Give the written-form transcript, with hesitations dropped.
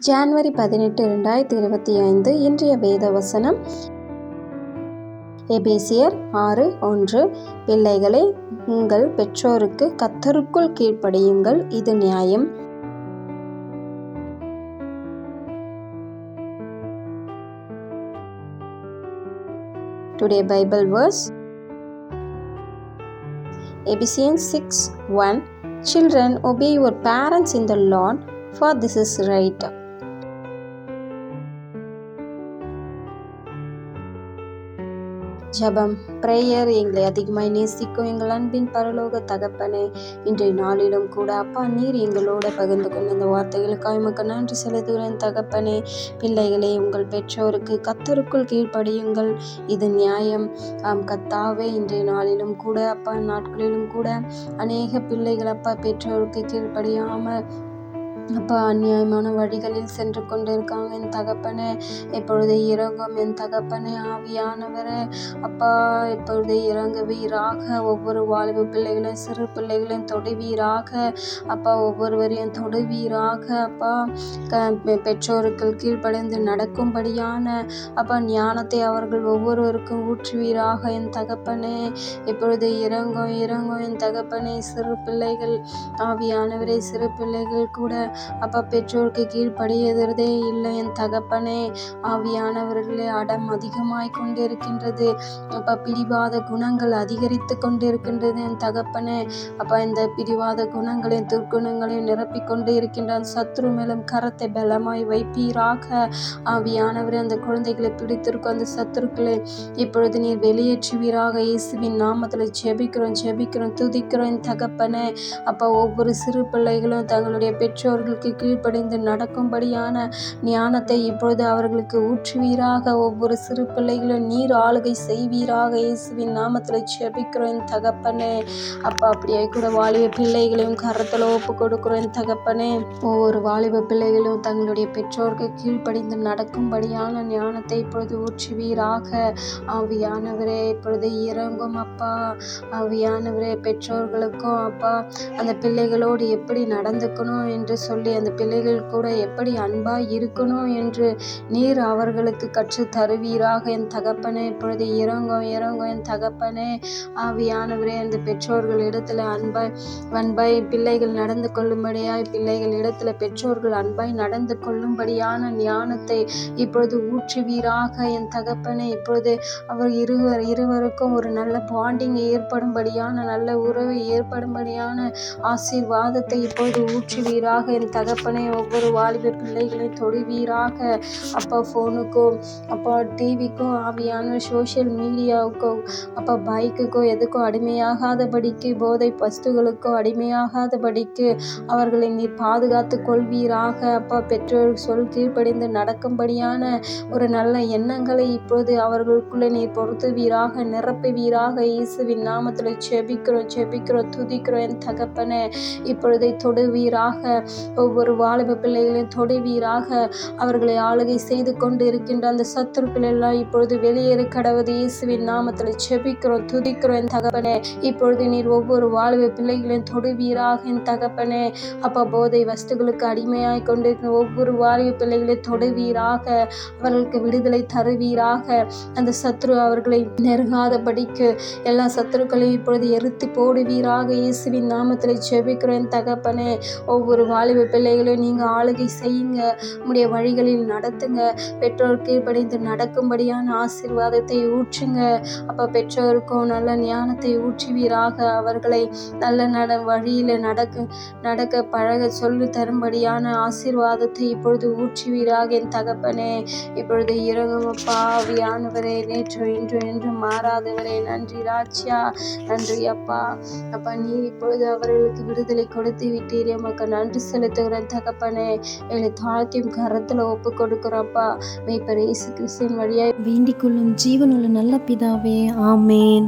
ஜனவரி 18, 2025 இன்றைய வேத வசனம் எபேசியர் 6:1. பிள்ளைகளே, உங்கள் பெற்றோருக்கு கர்த்தருக்குள் கீழ்ப்படியுங்கள், இது நியாயம். Today Bible verse Ephesians 6:1. Children, obey your parents in the Lord, for this is right. ஜெபம். பிரேயர். எங்களை அதிகமாய் நேசிக்கும் எங்கள் அன்பின் பரலோக தகப்பனே, இன்றைய நாளிலும் கூட அப்பா, நீர் எங்களோட பகிர்ந்து கொண்ட இந்த வார்த்தைகளுக்காக உமக்கு நன்றி செலுத்துகிறேன் தகப்பனே. பிள்ளைகளே, உங்கள் பெற்றோருக்கு கர்த்தருக்குள் கீழ்ப்படியுங்கள், இது நியாயம். கர்த்தாவே, இன்றைய நாளிலும் கூட அப்பா, நாட்களிலும் கூட அநேக பிள்ளைகள் அப்பா பெற்றோருக்கு கீழ்ப்படியாமல் அப்பா அநியாயமான வழிகளில் சென்று கொண்டிருக்காங்க. என் தகப்பனே, இப்பொழுது இறங்கும் என் தகப்பனே. ஆவியானவரே அப்பா, இப்பொழுது இறங்குவீராக. ஒவ்வொரு வாலிப பிள்ளைகளையும் சிறு பிள்ளைகளையும் தொடுவீராக அப்பா. ஒவ்வொருவரையும் தொடுவீராக அப்பா. பெற்றோருக்கு கீழ்ப்படிந்து நடக்கும்படியான அப்பா ஞானத்தை அவர்கள் ஒவ்வொருவருக்கும் ஊற்றுவீராக என் தகப்பனே. இப்பொழுது இறங்கும் என் தகப்பனே. சிறு பிள்ளைகள் ஆவியானவரே, சிறு பிள்ளைகள் கூட அப்பா பெற்றோருக்கு கீழ்ப்படியதே இல்லை என் தகப்பனே. ஆவியானவர்களே, அடம் அதிகமாய் கொண்டிருக்கின்றது அப்பா. பிடிவாத குணங்கள் அதிகரித்து கொண்டிருக்கின்றது என் தகப்பனே. அப்பா, இந்த பிடிவாத குணங்களையும் துர்க்குணங்களையும் நிரப்பிக் கொண்டு இருக்கின்ற சத்ரு மேலும் கரத்தை பலமாய் வைப்பீராக. ஆவியானவரே, அந்த குழந்தைகளை பிடித்திருக்கும் அந்த சத்துருக்களை இப்பொழுது நீர் வெளியேற்றுவீராக. இயேசுவின் நாமத்தில் ஜெபிக்கிறோம் துதிக்கிறோம் என் தகப்பனே. அப்பா, ஒவ்வொரு சிறு பிள்ளைகளும் தங்களுடைய பெற்றோர்களுக்கு கீழ்ப்படிந்து நடக்கும்படியான ஞானத்தை இப்பொழுது அவர்களுக்கு ஊற்றுவீராக. ஒவ்வொரு சிறு பிள்ளைகளும் நீர் ஆளுகை செய்வீராக. இயேசுவின் நாமத்தில் ஜெபிக்கிறோம் என் தகப்பனே. அப்பா, அப்படியே கூட வாலிப பிள்ளைகளையும் கரத்தில் ஒப்பு கொடுக்கிறோம் என் தகப்பனே. ஒவ்வொரு வாலிப பிள்ளைகளும் தங்களுடைய பெற்றோருக்கு கீழ்ப்படிந்து நடக்கும்படியான ஞானத்தை இப்பொழுது ஊற்றுவீராக. ஆவியானவரே, இப்பொழுது இறங்கும் அப்பா. ஆவியானவரே, பெற்றோர்களுக்கும் அப்பா அந்த பிள்ளைகளோடு எப்படி நடந்துக்கணும் என்று சொல்லி, அந்த பிள்ளைகள் கூட எப்படி அன்பாய் இருக்கணும் என்று நீர் அவர்களுக்கு கற்று தருவீராக என் தகப்பனே. இப்பொழுது இறங்கும் என் தகப்பனே. ஆவியானவரே, அந்த பெற்றோர்கள் இடத்துல அன்பாய் பிள்ளைகள் நடந்து கொள்ளும்படியாய், பிள்ளைகள் இடத்துல பெற்றோர்கள் அன்பாய் நடந்து கொள்ளும்படியான ஞானத்தை இப்பொழுது ஊற்றுவீராக என் தகப்பனே. இப்பொழுது அவர் இருவருக்கும் ஒரு நல்ல பாண்டிங் ஏற்படும்படியான, நல்ல உறவு ஏற்படும்படியான ஆசீர்வாதத்தை இப்பொழுது ஊற்றுவீராக என் தகப்பனே. ஒவ்வொரு வாலிப பிள்ளைகளையும் தொடுவீராக அப்பா. ஃபோனுக்கோ அப்பா, டிவிக்கோ, ஆவியான சோஷியல் மீடியாவுக்கோ அப்பா, பைக்குக்கோ எதுக்கோ அடிமையாகாதபடிக்கு, போதை வஸ்துகளுக்கோ அடிமையாகாதபடிக்கு அவர்களை நீர் பாதுகாத்து கொள்வீராக அப்பா. பெற்றோர் சொல் கீழ்ப்படிந்து நடக்கும்படியான ஒரு நல்ல எண்ணங்களை இப்பொழுது அவர்களுக்குள்ளே நீர் பொருத்துவீராக, நிரப்புவீராக. இயேசுவின் நாமத்தில் ஜெபிக்கிறோம் துதிக்கிறோம் என் தகப்பனே. இப்பொழுதை தொடுவீராக. ஒவ்வொரு வாலிப பிள்ளைகளையும் தொடுவீராக. அவர்களை ஆளுகை செய்து கொண்டு இருக்கின்ற அந்த சத்துருக்கள் எல்லாம் இப்பொழுது வெளியேற கடவுது. இயேசுவின் நாமத்தில் ஜெபிக்கிறோம் துதிக்கிறோம் என் தகப்பனே. இப்பொழுது நீர் ஒவ்வொரு வாலிப பிள்ளைகளையும் தொடுவீராக என் தகப்பனே. அப்பா, போதை வஸ்துகளுக்கு அடிமையாய் கொண்டிருக்கிற ஒவ்வொரு வாலிப பிள்ளைகளையும் தொடுவீராக. அவர்களுக்கு விடுதலை தருவீராக. அந்த சத்ரு அவர்களை நெருங்காதபடிக்கு எல்லா சத்துருக்களையும் இப்பொழுது எரித்து போடுவீராக. இயேசுவின் நாமத்தில் ஜெபிக்கிறோம் என் தகப்பனே. ஒவ்வொரு வாலிப பிள்ளைகளையும் நீங்கள் ஆளுகை செய்யுங்க, உம்முடைய வழிகளில் நடத்துங்க. பெற்றோர் கீழ்ப்படிந்து நடக்கும்படியான ஆசீர்வாதத்தை ஊற்றுங்க அப்போ. பெற்றோருக்கும் நல்ல ஞானத்தை ஊற்றுவீராக. அவர்களை நல்ல வழியில் நடக்க பழக சொல்லி தரும்படியான ஆசீர்வாதத்தை இப்பொழுது ஊற்றுவீராக என் தகப்பனே. இப்பொழுது இறங்கும் அப்பா. ஆவியானவரே, நேற்று இன்று என்றும் மாறாதவரே, நன்றி ராஜ்யா, நன்றி அப்பா. அப்பா, நீர் இப்பொழுது அவர்களுக்கு விடுதலை கொடுத்து விட்டீரே, உமக்கு நன்றி செலுத்துகிறேன் தகப்பனே. எங்களை தாழ்த்தியும் கரத்தில் ஒப்பு கொடுக்கிறப்பா. மேய்ப்பர் இயேசு கிறிஸ்துவின் வழியாய் வேண்டிக் கொள்ளும் ஜீவனுள்ள நல்ல பிதாவே, ஆமேன்.